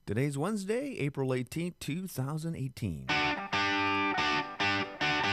Today's Wednesday, April 18th, 2018.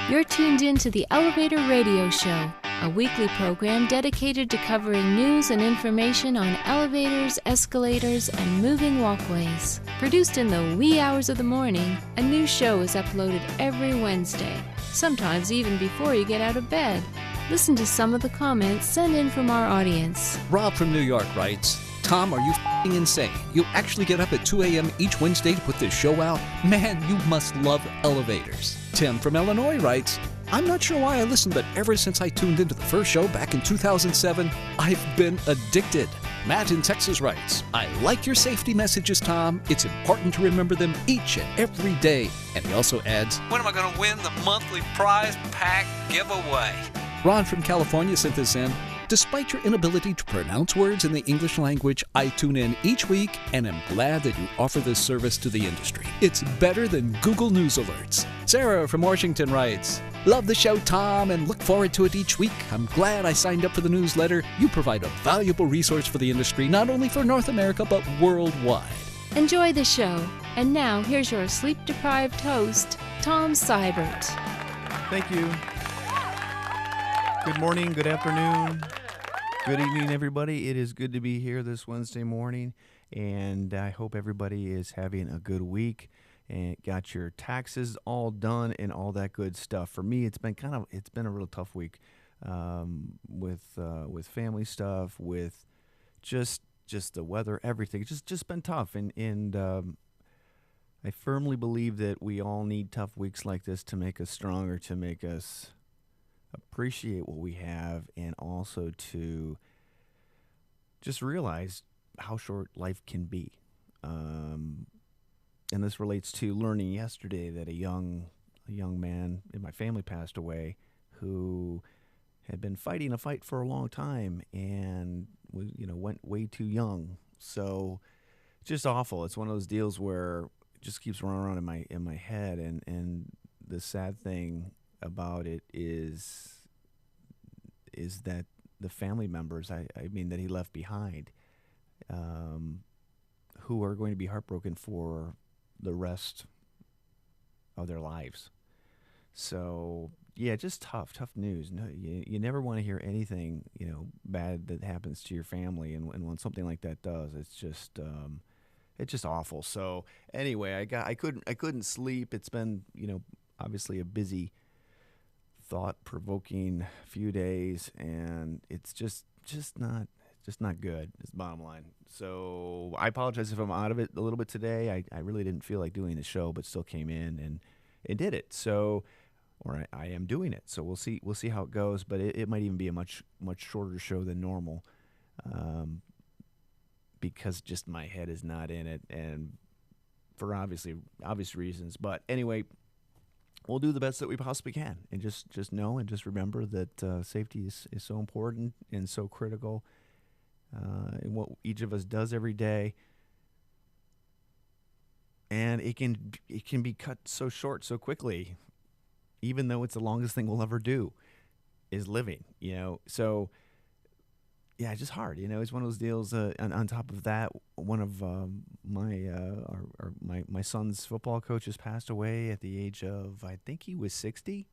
You're tuned in to the Elevator Radio Show, a weekly program dedicated to covering news and information on elevators, escalators, and moving walkways. Produced in the wee hours of the morning, a new show is uploaded every Wednesday, sometimes even before you get out of bed. Listen to some of the comments sent in from our audience. Rob from New York writes, Tom, are you f***ing insane? You actually get up at 2 a.m. each Wednesday to put this show out? Man, you must love elevators. Tim from Illinois writes, I'm not sure why I listened, but ever since I tuned into the first show back in 2007, I've been addicted. Matt in Texas writes, I like your safety messages, Tom. It's important to remember them each and every day. And he also adds, when am I going to win the monthly prize pack giveaway? Ron from California sent this in. Despite your inability to pronounce words in the English language, I tune in each week and am glad that you offer this service to the industry. It's better than Google News alerts. Sarah from Washington writes, love the show, Tom, and look forward to it each week. I'm glad I signed up for the newsletter. You provide a valuable resource for the industry, not only for North America, but worldwide. Enjoy the show. And now, here's your sleep-deprived host, Tom Seibert. Thank you. Good morning, good afternoon, good evening, everybody. It is good to be here this Wednesday morning, and I hope everybody is having a good week and got your taxes all done and all that good stuff. For me, it's been a real tough week with family stuff, with just the weather, everything. It's just been tough, and I firmly believe that we all need tough weeks like this to make us stronger, to make us appreciate what we have, and also to just realize how short life can be. And this relates to learning yesterday that a young man in my family passed away who had been fighting a fight for a long time and went way too young. So just awful. It's one of those deals where it just keeps running around in my head, and the sad thing about it is that the family members, I mean, that he left behind, who are going to be heartbroken for the rest of their lives. So yeah, just tough news. No, you never want to hear anything bad that happens to your family, and when something like that does, it's just awful. So anyway, I couldn't sleep. It's been obviously a busy, thought-provoking few days, and it's just not good, is the bottom line. So I apologize if I'm out of it a little bit today. I really didn't feel like doing the show, but still came in and did it. So, or I am doing it. So we'll see how it goes, but it might even be a much shorter show than normal, because just my head is not in it, and for obvious reasons. But anyway, we'll do the best that we possibly can, and just know and just remember that safety is so important and so critical in what each of us does every day. And it can be cut so short so quickly, even though it's the longest thing we'll ever do is living. So yeah, it's just hard. It's one of those deals. On top of that, one of my son's football coaches passed away at the age of, I think he was 60.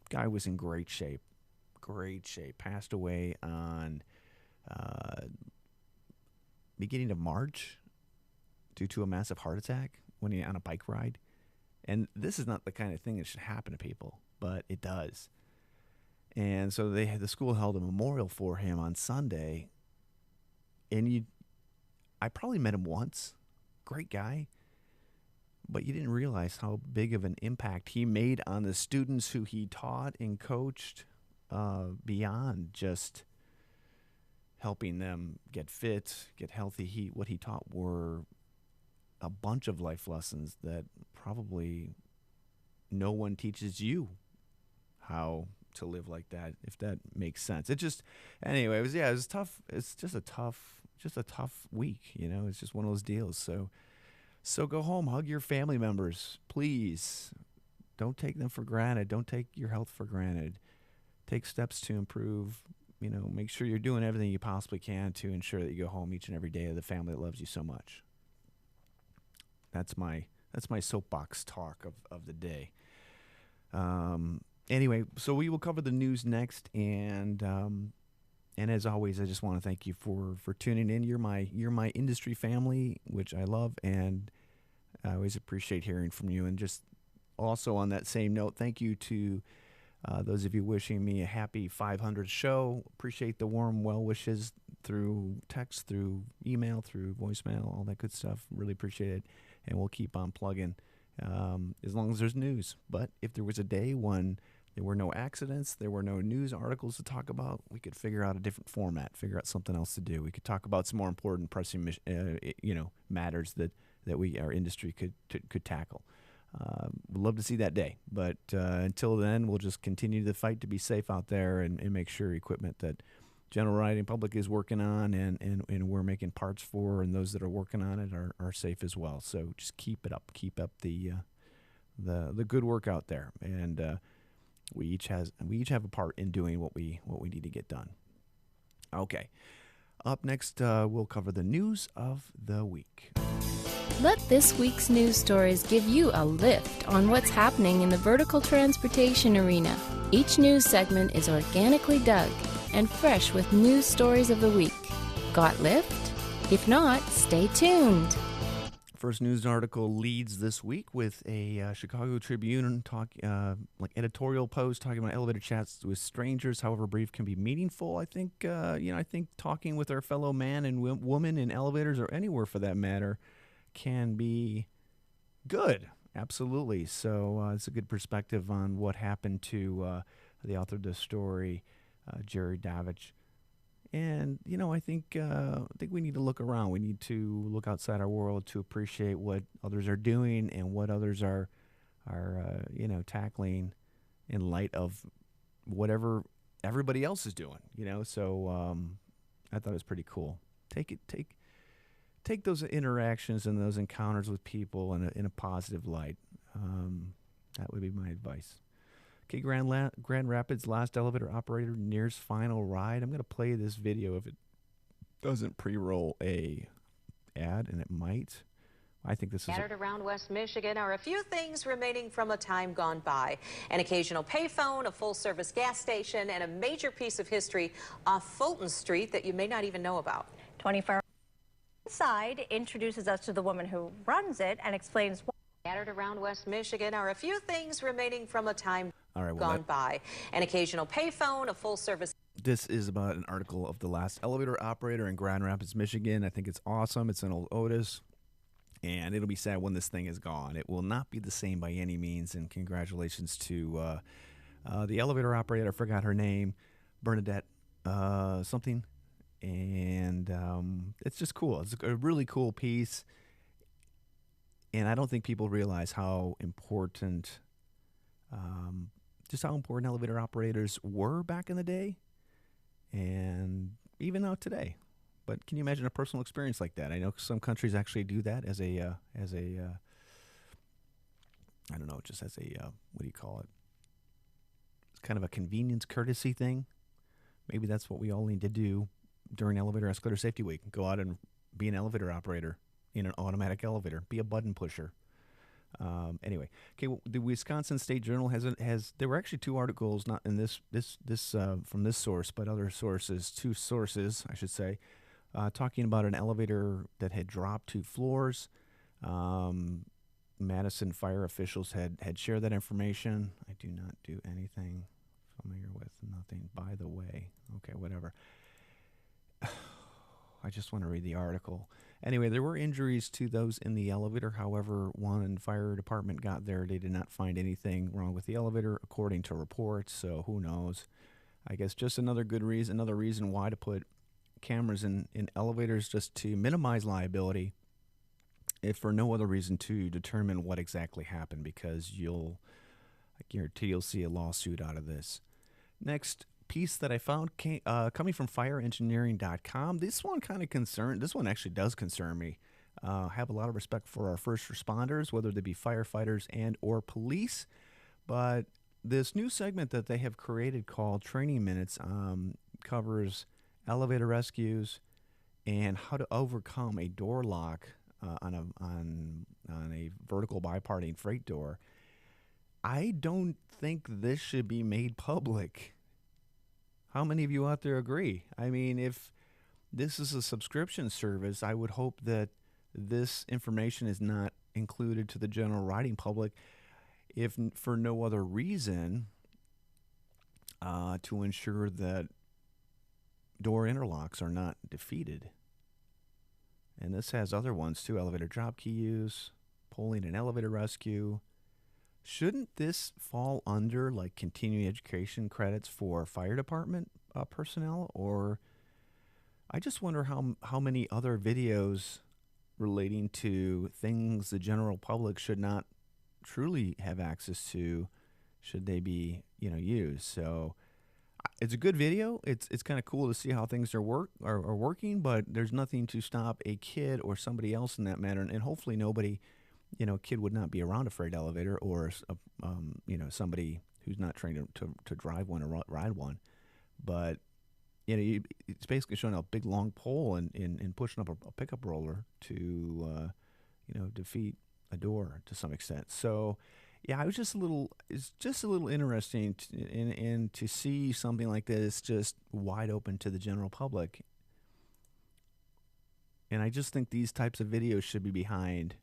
Guy was in great shape. Passed away on beginning of March due to a massive heart attack when he on a bike ride. And this is not the kind of thing that should happen to people, but it does. And so the school held a memorial for him on Sunday, and I probably met him once. Great guy, but you didn't realize how big of an impact he made on the students who he taught and coached, beyond just helping them get fit, get healthy. What he taught were a bunch of life lessons that probably no one teaches you how to live like that, if that makes sense. It was tough. It's just a tough week. It's just one of those deals. So go home, hug your family members, please. Don't take them for granted. Don't take your health for granted. Take steps to improve. Make sure you're doing everything you possibly can to ensure that you go home each and every day to the family that loves you so much. That's my soapbox talk of the day. Anyway, so we will cover the news next, and as always, I just want to thank you for tuning in. You're my industry family, which I love, and I always appreciate hearing from you. And just also on that same note, thank you to those of you wishing me a happy 500th show. Appreciate the warm well wishes through text, through email, through voicemail, all that good stuff. Really appreciate it, and we'll keep on plugging as long as there's news. But if there was a day when there were no accidents, there were no news articles to talk about, we could figure out a different format, figure out something else to do. We could talk about some more important, pressing, matters that our industry could tackle. We'd love to see that day, but until then, we'll just continue the fight to be safe out there and make sure equipment that general riding public is working on and we're making parts for, and those that are working on it are safe as well. So just keep it up, keep up the good work out there, and we each have a part in doing what we need to get done. Okay, up next, we'll cover the news of the week. Let this week's news stories give you a lift on what's happening in the vertical transportation arena. Each news segment is organically dug and fresh with news stories of the week. Got lift? If not, stay tuned. First news article leads this week with a Chicago Tribune editorial post talking about elevator chats with strangers, however brief, can be meaningful. I think I think talking with our fellow man and woman in elevators, or anywhere for that matter, can be good. Absolutely. So it's a good perspective on what happened to the author of the story, Jerry Davich. And I think we need to look around. We need to look outside our world to appreciate what others are doing and what others are tackling in light of whatever everybody else is doing. So I thought it was pretty cool. Take those interactions and those encounters with people in a positive light. That would be my advice. Okay, Grand Rapids last elevator operator nears final ride. I'm going to play this video if it doesn't pre-roll a ad, and it might. I think this is Scattered around West Michigan are a few things remaining from a time gone by. An occasional payphone, a full-service gas station, and a major piece of history off Fulton Street that you may not even know about. 24 Inside introduces us to the woman who runs it and explains why. Scattered around West Michigan are a few things remaining from a time gone by. An occasional payphone, a full-service... This is about an article of the last elevator operator in Grand Rapids, Michigan. I think it's awesome. It's an old Otis, and it'll be sad when this thing is gone. It will not be the same by any means, and congratulations to the elevator operator. I forgot her name, Bernadette something, and it's just cool. It's a really cool piece, and I don't think people realize how important elevator operators were back in the day, and even now today. But can you imagine a personal experience like that? I know some countries actually do that as a I don't know, just as a what do you call it? It's kind of a convenience courtesy thing. Maybe that's what we all need to do during Elevator Escalator Safety Week. Go out and be an elevator operator in an automatic elevator. Be a button pusher. Anyway, okay. Well, the Wisconsin State Journal has. There were actually two articles, not in this from this source, but other sources. Two sources, I should say, talking about an elevator that had dropped 2 floors. Madison fire officials had shared that information. I do not do anything familiar with nothing. By the way, okay, whatever. I just want to read the article. Anyway, there were injuries to those in the elevator. However, one fire department got there. They did not find anything wrong with the elevator, according to reports. So who knows? I guess just another reason why to put cameras in elevators, just to minimize liability, if for no other reason to determine what exactly happened, because I guarantee you'll see a lawsuit out of this. Next piece that I found coming from fireengineering.com. This one actually does concern me. I have a lot of respect for our first responders, whether they be firefighters and or police, but this new segment that they have created called Training Minutes covers elevator rescues and how to overcome a door lock on a vertical biparting freight door. I don't think this should be made public. How many of you out there agree? I mean, if this is a subscription service, I would hope that this information is not included to the general riding public, if for no other reason, to ensure that door interlocks are not defeated. And this has other ones too: elevator drop key use, polling and elevator rescue. Shouldn't this fall under like continuing education credits for fire department personnel? Or I just wonder how many other videos relating to things the general public should not truly have access to, should they be used. So it's a good video. It's kind of cool to see how things are working, but there's nothing to stop a kid or somebody else in that matter, and hopefully nobody, a kid would not be around a freight elevator, or somebody who's not trained to drive one or ride one. But it's basically showing a big long pole and pushing up a pickup roller to defeat a door to some extent. So yeah, it's just a little interesting to see something like this just wide open to the general public. And I just think these types of videos should be behind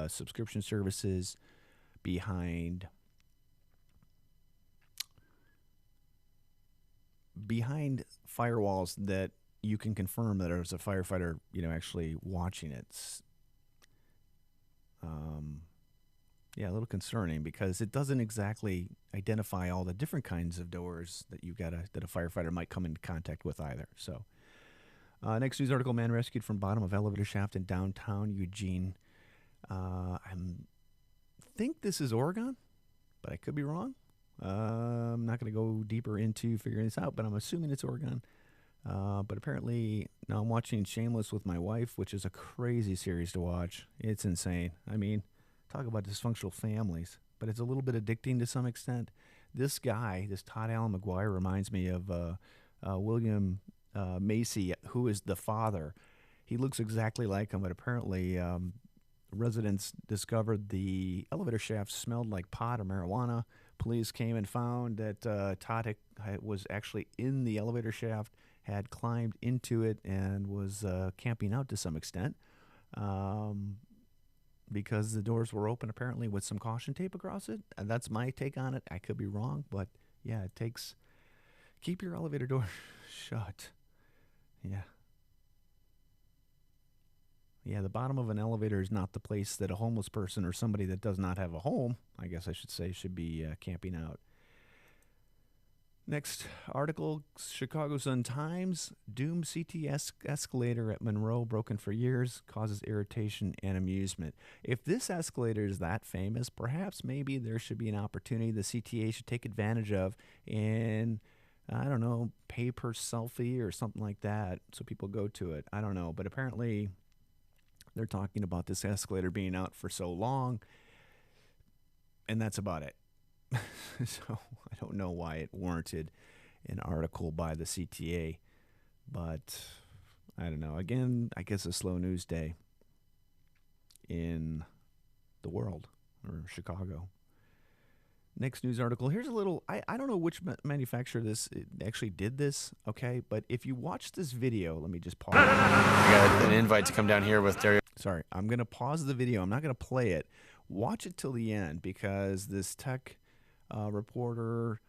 subscription services, behind firewalls that you can confirm that there's a firefighter, actually watching it. Yeah, a little concerning, because it doesn't exactly identify all the different kinds of doors that that a firefighter might come into contact with either. So, next news article: man rescued from bottom of elevator shaft in downtown Eugene. I think this is Oregon, but I could be wrong. I'm not going to go deeper into figuring this out, but I'm assuming it's Oregon. But apparently, now I'm watching Shameless with my wife, which is a crazy series to watch. It's insane. I mean, talk about dysfunctional families, but it's a little bit addicting to some extent. This guy, this Todd Allen McGuire, reminds me of William Macy, who is the father. He looks exactly like him, but apparently residents discovered the elevator shaft smelled like pot or marijuana. Police came and found that Todd was actually in the elevator shaft, had climbed into it, and was camping out to some extent. Because the doors were open, apparently, with some caution tape across it. And that's my take on it. I could be wrong, but yeah, keep your elevator door shut. Yeah. Yeah, the bottom of an elevator is not the place that a homeless person or somebody that does not have a home, I guess I should say, should be camping out. Next article: Chicago Sun-Times, doomed CTS escalator at Monroe broken for years, causes irritation and amusement. If this escalator is that famous, perhaps maybe there should be an opportunity the CTA should take advantage of and, I don't know, pay per selfie or something like that so people go to it. I don't know, but apparently they're talking about this escalator being out for so long, and that's about it. So I don't know why it warranted an article by the CTA, but I don't know. Again, I guess a slow news day in the world, or Chicago. Next news article. Here's a little, I don't know which manufacturer actually did this, okay? But if you watch this video, let me just pause. I got an invite to come down here with Dario. Sorry, I'm going to pause the video. I'm not going to play it. Watch it till the end, because this tech reporter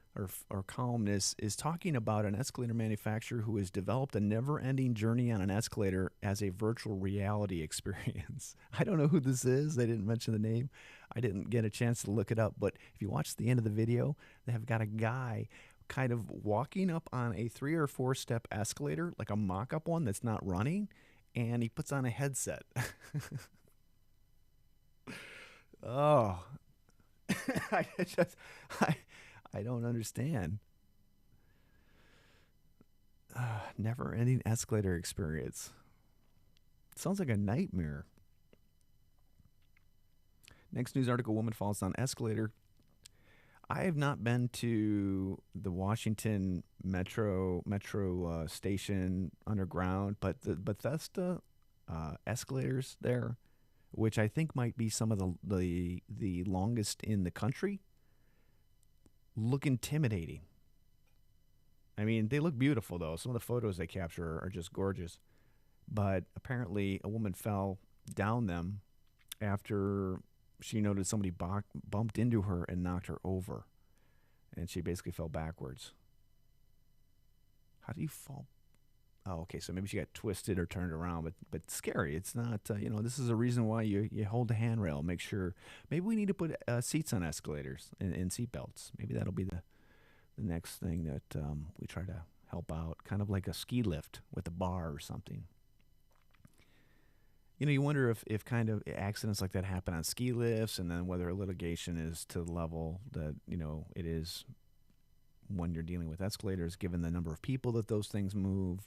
or columnist is talking about an escalator manufacturer who has developed a never-ending journey on an escalator as a virtual reality experience. I don't know who this is. They didn't mention the name. I didn't get a chance to look it up. But if you watch the end of the video, they have got a guy kind of walking up on a 3 or 4 step escalator, like a mock-up one that's not running, and he puts on a headset. Oh, I don't understand. Never-ending escalator experience. Sounds like a nightmare. Next news article: woman falls down escalator. I have not been to the Washington Metro station underground, but the Bethesda escalators there, which I think might be some of the longest in the country, look intimidating. I mean, they look beautiful, though. Some of the photos they capture are just gorgeous. But apparently a woman fell down them after she noticed somebody bumped into her and knocked her over. And she basically fell backwards. How do you fall? Oh, okay, so maybe she got twisted or turned around, but scary. It's not, this is a reason why you hold the handrail. Make sure, maybe we need to put seats on escalators and seat belts. Maybe that'll be the next thing that we try to help out, kind of like a ski lift with a bar or something. You wonder if kind of accidents like that happen on ski lifts, and then whether litigation is to the level that, it is when you're dealing with escalators, given the number of people that those things move.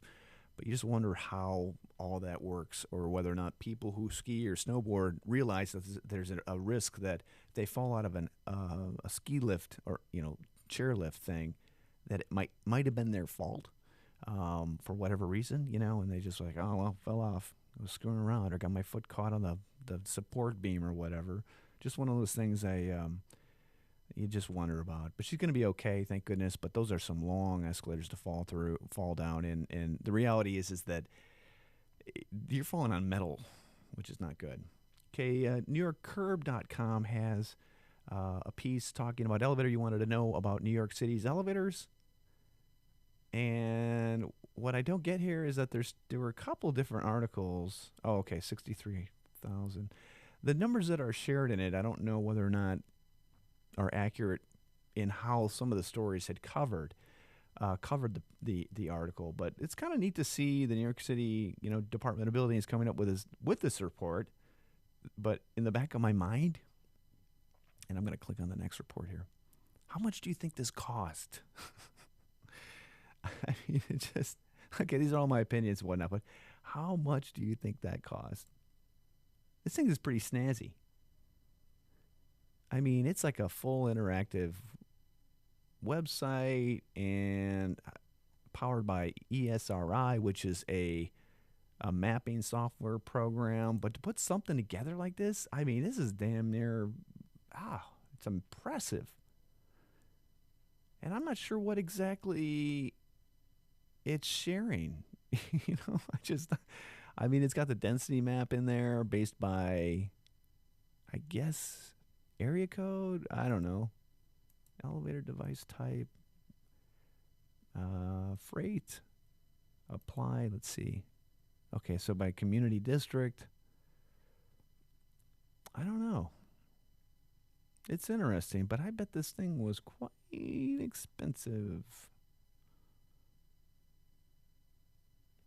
But you just wonder how all that works, or whether or not people who ski or snowboard realize that there's a risk that if they fall out of a ski lift or, chairlift thing, that it might have been their fault for whatever reason, and they just like, oh, well, fell off. I was screwing around or got my foot caught on the support beam or whatever. Just one of those things you just wonder about. But she's going to be okay, thank goodness. But those are some long escalators to fall down in. And the reality is that you're falling on metal, which is not good. Okay, NewYorkCurb.com has a piece talking about elevator you wanted to know about New York City's elevators. And what I don't get here is that there were a couple different articles. Oh, okay, 63,000. The numbers that are shared in it, I don't know whether or not are accurate in how some of the stories had covered the article. But it's kind of neat to see the New York City, Department of Buildings coming up with this report. But in the back of my mind, and I'm going to click on the next report here. How much do you think this cost? I mean, it just, okay, these are all my opinions and whatnot, but how much do you think that cost? This thing is pretty snazzy. I mean, it's like a full interactive website and powered by ESRI, which is a mapping software program. But to put something together like this, I mean, this is damn near, it's impressive. And I'm not sure what exactly it's sharing. I mean, it's got the density map in there based by, I guess, area code. I don't know. Elevator device type. Freight. Apply. Let's see. Okay, so by community district. I don't know. It's interesting, but I bet this thing was quite expensive.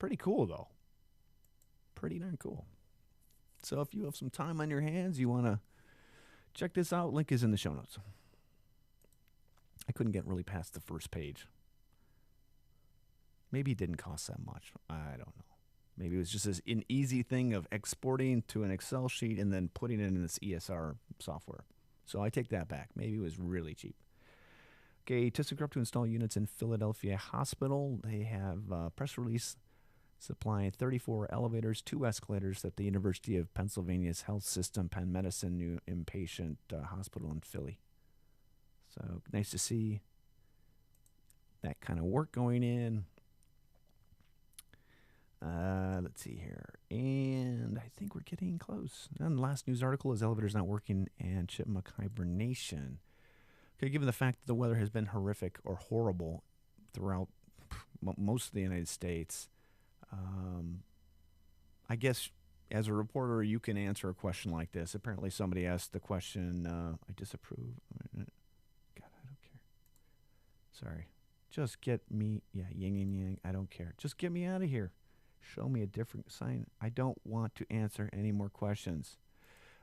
Pretty cool, though. Pretty darn cool. So if you have some time on your hands, you want to check this out, link is in the show notes. I couldn't get really past the first page. Maybe it didn't cost that much. I don't know. Maybe it was just an easy thing of exporting to an Excel sheet and then putting it in this ESR software. So I take that back. Maybe it was really cheap. Okay, Thyssenkrupp to install units in Philadelphia Hospital. They have a press release supplying 34 elevators, 2 escalators at the University of Pennsylvania's health system, Penn Medicine New Inpatient Hospital in Philly. So nice to see that kind of work going in. Let's see here. And I think we're getting close. And the last news article is elevators not working and chipmunk hibernation. Okay, given the fact that the weather has been horrific or horrible throughout most of the United States, I guess as a reporter, you can answer a question like this. Apparently somebody asked the question, I disapprove. God, I don't care. Sorry. Just get me, yin and yang, I don't care. Just get me out of here. Show me a different sign. I don't want to answer any more questions.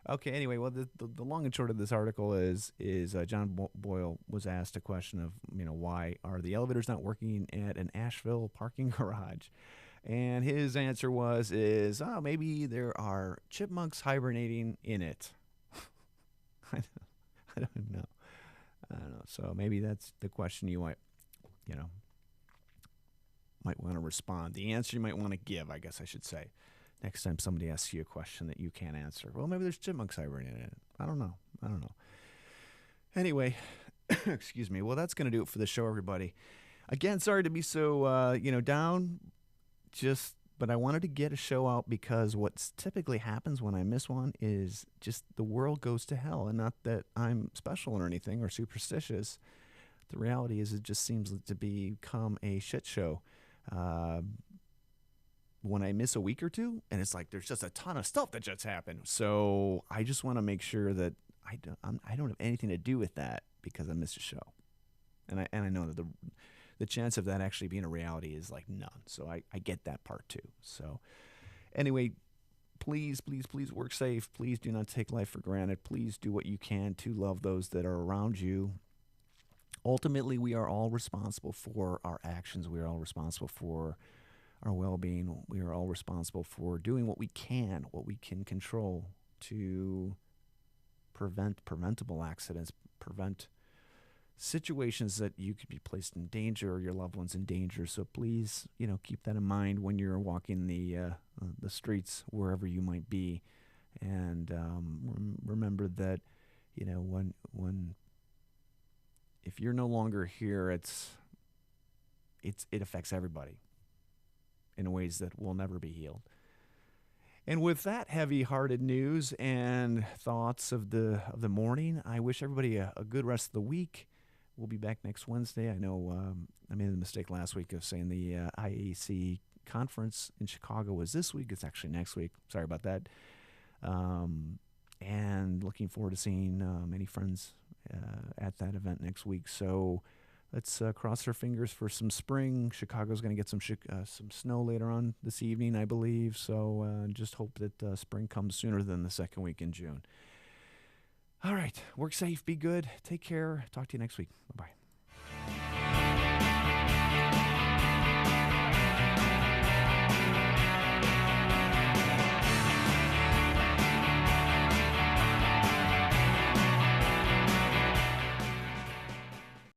Okay, anyway, well, the long and short of this article is John Boyle was asked a question of, why are the elevators not working at an Asheville parking garage? And his answer is maybe there are chipmunks hibernating in it. I don't know. So maybe that's the question you might want to respond. The answer you might want to give, I guess I should say. next time somebody asks you a question that you can't answer. Well, maybe there's chipmunks hibernating in it. I don't know. Anyway, excuse me. Well, that's going to do it for the show, everybody. Again, sorry to be so, down. But I wanted to get a show out because what typically happens when I miss one is just the world goes to hell. And not that I'm special or anything or superstitious. The reality is it just seems to become a shit show. When I miss a week or two, and it's like there's just a ton of stuff that just happened. So I just want to make sure that I don't have anything to do with that because I missed a show. And I know that the chance of that actually being a reality is like none. So I get that part too. So anyway, please work safe. Please do not take life for granted. Please do what you can to love those that are around you. Ultimately, we are all responsible for our actions. We are all responsible for our well-being. We are all responsible for doing what we can control to prevent preventable accidents, prevent situations that you could be placed in danger or your loved ones in danger. So please, keep that in mind when you're walking the streets wherever you might be, and remember that, when if you're no longer here, it affects everybody in ways that will never be healed. And with that heavy-hearted news and thoughts of the morning, I wish everybody a good rest of the week. We'll be back next Wednesday. I know I made the mistake last week of saying the IAC conference in Chicago was this week. It's actually next week. Sorry about that. And looking forward to seeing many friends at that event next week. So let's cross our fingers for some spring. Chicago's going to get some snow later on this evening, I believe. So just hope that spring comes sooner than the second week in June. All right. Work safe. Be good. Take care. Talk to you next week. Bye-bye.